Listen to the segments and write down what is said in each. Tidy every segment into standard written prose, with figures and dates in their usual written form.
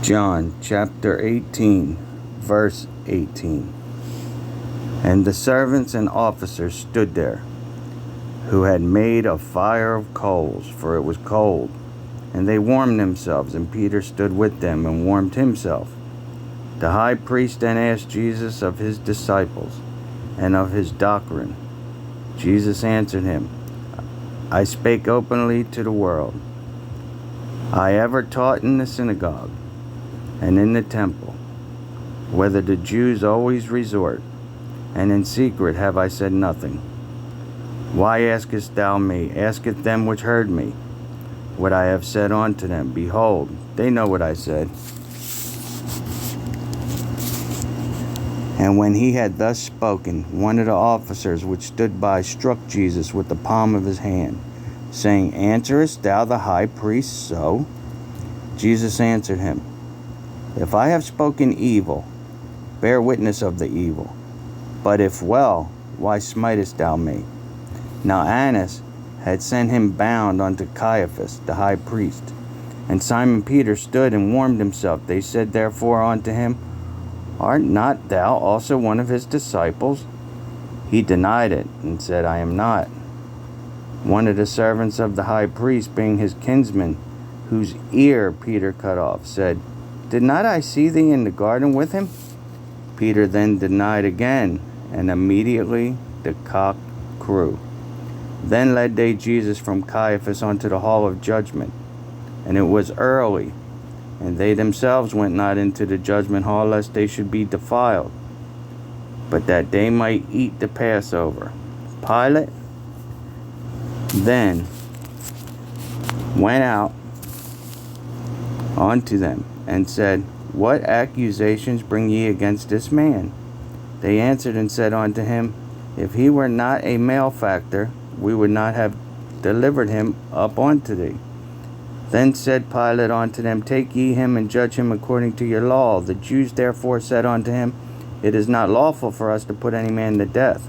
John chapter 18, verse 18. And the servants and officers stood there, who had made a fire of coals, for it was cold. And they warmed themselves, and Peter stood with them and warmed himself. The high priest then asked Jesus of his disciples and of his doctrine. Jesus answered him, I spake openly to the world. I ever taught in the synagogue and in the temple, whether the Jews always resort, and in secret have I said nothing. Why askest thou me? Ask it them which heard me, what I have said unto them. Behold, they know what I said. And when he had thus spoken, one of the officers which stood by struck Jesus with the palm of his hand, saying, Answerest thou the high priest so? Jesus answered him, If I have spoken evil, bear witness of the evil. But if well, why smitest thou me? Now Annas had sent him bound unto Caiaphas, the high priest. And Simon Peter stood and warmed himself. They said therefore unto him, Art not thou also one of his disciples? He denied it, and said, I am not. One of the servants of the high priest, being his kinsman, whose ear Peter cut off, said, Did not I see thee in the garden with him? Peter then denied again, and immediately the cock crew. Then led they Jesus from Caiaphas unto the hall of judgment. And it was early, and they themselves went not into the judgment hall, lest they should be defiled, but that they might eat the Passover. Pilate then went out unto them, and said, What accusations bring ye against this man? They answered and said unto him, If he were not a malefactor, we would not have delivered him up unto thee. Then said Pilate unto them, Take ye him and judge him according to your law. The Jews therefore said unto him, It is not lawful for us to put any man to death,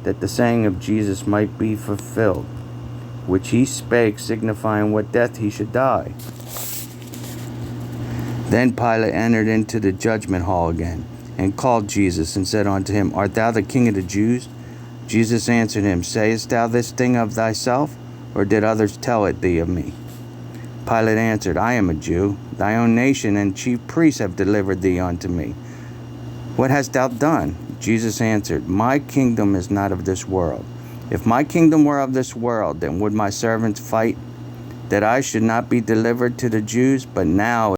that the saying of Jesus might be fulfilled, which he spake, signifying what death he should die. Then Pilate entered into the judgment hall again, and called Jesus, and said unto him, Art thou the King of the Jews? Jesus answered him, Sayest thou this thing of thyself, or did others tell it thee of me? Pilate answered, I am a Jew. Thy own nation and chief priests have delivered thee unto me. What hast thou done? Jesus answered, My kingdom is not of this world. If my kingdom were of this world, then would my servants fight, that I should not be delivered to the Jews? But now